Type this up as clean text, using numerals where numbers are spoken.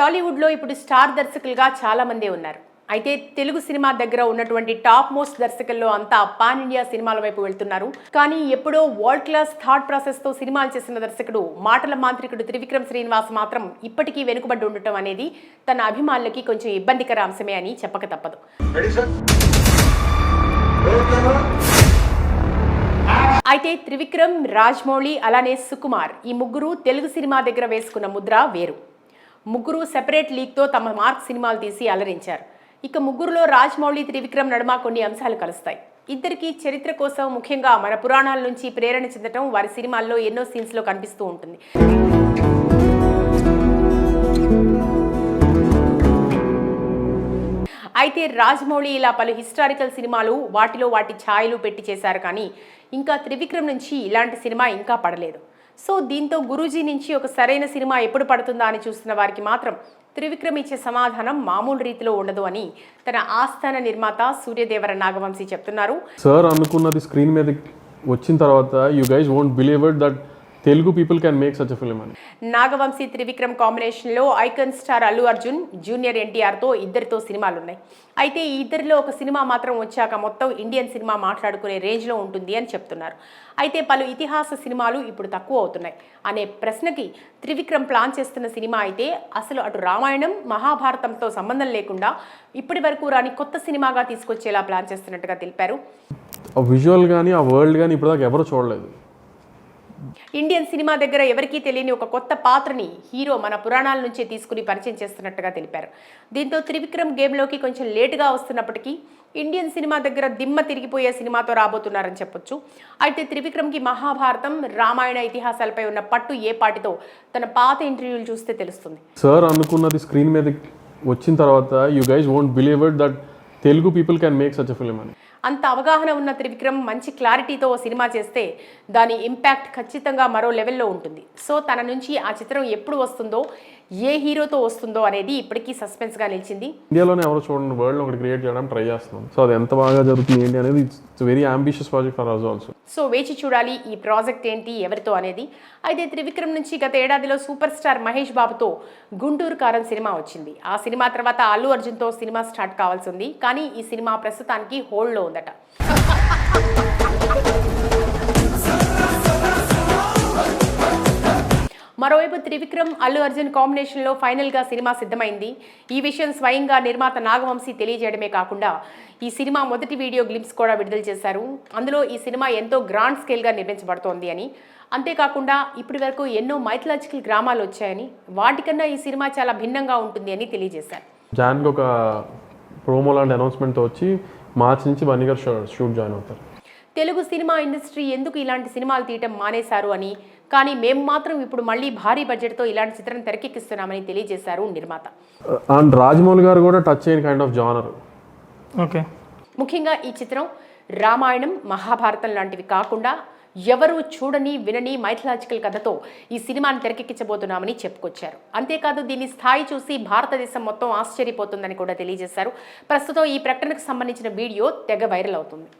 టాలీవుడ్లో ఇప్పుడు స్టార్ దర్శకులుగా చాలా మంది ఉన్నారు. అయితే తెలుగు సినిమా దగ్గర ఉన్నటువంటి టాప్ మోస్ట్ దర్శకుల్లో అంతా పాన్ ఇండియా సినిమాల వైపు వెళ్తున్నారు. కానీ ఎప్పుడో వరల్డ్ క్లాస్ థాట్ ప్రాసెస్తో సినిమాలు చేసిన దర్శకుడు మాటల మాంత్రికుడు త్రివిక్రమ్ శ్రీనివాస్ మాత్రం ఇప్పటికీ వెనుకబడి ఉండటం అనేది తన అభిమానులకి కొంచెం ఇబ్బందికర అంశమే అని చెప్పక తప్పదు. అయితే త్రివిక్రమ్, రాజమౌళి అలానే సుకుమార్ ఈ ముగ్గురు తెలుగు సినిమా దగ్గర వేసుకున్న ముద్ర వేరు. ముగ్గురు సెపరేట్ లీగ్తో తమ మార్క్ సినిమాలు తీసి అలరించారు. ఇక ముగ్గురులో రాజమౌళి, త్రివిక్రమ్ నడుమ కొన్ని అంశాలు కలుస్తాయి. ఇద్దరికి చరిత్ర కోసం, ముఖ్యంగా మన పురాణాల నుంచి ప్రేరణ చెందటం వారి సినిమాల్లో ఎన్నో సీన్స్లో కనిపిస్తూ ఉంటుంది. అయితే రాజమౌళి ఇలా పలు హిస్టారికల్ సినిమాలు వాటిలో వాటి ఛాయలు పెట్టి చేశారు. కానీ ఇంకా త్రివిక్రమ్ నుంచి ఇలాంటి సినిమా ఇంకా పడలేదు. సో దీంతో గురూజీ నుంచి ఒక సరైన సినిమా ఎప్పుడు పడుతుందా అని చూస్తున్న వారికి మాత్రం త్రివిక్రమ్ ఇచ్చే సమాధానం మామూలు రీతిలో ఉండదు అని తన ఆస్థాన నిర్మాత సూర్యదేవర నాగవంశీ చెప్తున్నారు. సార్ అనుకున్నది స్క్రీన్ మీద వచ్చిన తర్వాత you guys won't believe it that Telugu people can make such a film అని. నాగవంశీ త్రివిక్రమ్ కాంబినేషన్లో icon star Allu Arjun, junior ఎన్టీఆర్తో ఇద్దరితో సినిమాలున్నాయి. అయితే ఈ ఇద్దరిలో ఒక సినిమా మాత్రం వచ్చాక మొత్తం ఇండియన్ సినిమా మాట్లాడుకునే రేంజ్లో ఉంటుంది అని చెప్తున్నారు. అయితే పలు ఇతిహాస సినిమాలు ఇప్పుడు తక్కువ అవుతున్నాయి అనే ప్రశ్నకి త్రివిక్రమ్ ప్లాన్ చేస్తున్న సినిమా అయితే అసలు అటు రామాయణం, మహాభారతంతో సంబంధం లేకుండా ఇప్పటి వరకు రాని కొత్త సినిమాగా తీసుకొచ్చేలా ప్లాన్ చేస్తున్నట్టుగా తెలిపారు. విజువల్ కానీ ఆ వరల్డ్ కానీ ఇప్పటిదాకా ఎవరు చూడలేదు. ఇండియన్ సినిమా దగ్గర ఎవరికీ తెలియని ఒక కొత్త పాత్రని హీరో మన పురాణాల నుంచే తీసుకుని పరిచయం చేస్తున్నట్టుగా తెలిపారు. దీంతో త్రివిక్రమ్ గేమ్లోకి కొంచెం లేటుగా వస్తున్నప్పటికీ ఇండియన్ సినిమా దగ్గర దిమ్మ తిరిగిపోయే సినిమాతో రాబోతున్నారని చెప్పొచ్చు. అయితే త్రివిక్రమ్కి మహాభారతం, రామాయణ ఇతిహాసాలపై ఉన్న పట్టు ఏ పాటితో తన పాత ఇంటర్వ్యూలు చూస్తే తెలుస్తుంది. సార్ అనుకున్నది స్క్రీన్ మీద వచ్చిన తర్వాత you guys won't believe it that Telugu people can make such a film అని. అంత అవగాహన ఉన్న త్రివిక్రమ్ మంచి క్లారిటీతో ఓ సినిమా చేస్తే దాని ఇంపాక్ట్ ఖచ్చితంగా మరో లెవెల్లో ఉంటుంది. సో తన నుంచి ఆ చిత్రం ఎప్పుడు వస్తుందో, ఏ హీరోతో వస్తుందో అనేది ఇప్పటికీ సస్పెన్స్గా నిలిచింది. ఇండియాలోనే ఎవరు చూడండి వరల్డ్ ఒకటి క్రియేట్ చేయడం ట్రై చేస్తున్నాం. సో అది ఎంత బాగా జరుగుతుంది ఏంటి అనేది it's very ambitious project for us also. So వేచి చూడాలి ఈ ప్రాజెక్ట్ ఏంటి, ఎవరితో అనేది. అయితే త్రివిక్రమ్ నుంచి గత ఏడాదిలో సూపర్ స్టార్ మహేష్ బాబుతో గుంటూరు కారం సినిమా వచ్చింది. ఆ సినిమా తర్వాత అల్లు అర్జున్తో సినిమా స్టార్ట్ కావాల్సి ఉంది. కానీ ఈ సినిమా ప్రస్తుతానికి హోల్డ్లో ఉందట. మరోవైపు త్రివిక్రమ్, అల్లు అర్జున్ కాంబినేషన్లో ఫైనల్గా సినిమా సిద్ధమైంది. ఈ విషయం స్వయంగా నిర్మాత నాగవంశీ తెలియజేయడమే కాకుండా ఈ సినిమా మొదటి వీడియో గ్లింప్స్ కూడా విడుదల చేశారు. అందులో ఈ సినిమా ఎంతో గ్రాండ్ స్కేల్గా నిర్మించబడుతోంది అని, అంతేకాకుండా ఇప్పటి వరకు ఎన్నో మైథలాజికల్ గ్రామాలు వచ్చాయని, వాటికన్నా ఈ సినిమా చాలా భిన్నంగా ఉంటుంది అని తెలియజేశారు. జాన్కి ఒక ప్రోమో లాంటి అనౌన్స్మెంట్తో వచ్చి మార్చి నుంచి 1 year షూట్ జాయిన్ అవుతారు. తెలుగు సినిమా ఇండస్ట్రీ ఎందుకు ఇలాంటి సినిమాలు తీయటం మానేశారు అని, కానీ మేము మాత్రం ఇప్పుడు మళ్ళీ భారీ బడ్జెట్తో ఇలాంటి చిత్రం తెరకెక్కిస్తున్నామని తెలియజేశారు నిర్మాత. అండ్ రాజమౌళి గారు కూడా టచ్ అయిన కైండ్ ఆఫ్ జానర్. ఓకే, ముఖ్యంగా ఈ చిత్రం రామాయణం, మహాభారతం లాంటివి కాకుండా ఎవరు చూడని, వినని మైథలాజికల్ కథతో ఈ సినిమాను తెరకెక్కించబోతున్నామని చెప్పుకొచ్చారు. అంతేకాదు దీని స్థాయి చూసి భారతదేశం మొత్తం ఆశ్చర్యపోతుందని కూడా తెలియజేశారు. ప్రస్తుతం ఈ ప్రకటనకు సంబంధించిన వీడియో తెగ వైరల్ అవుతుంది.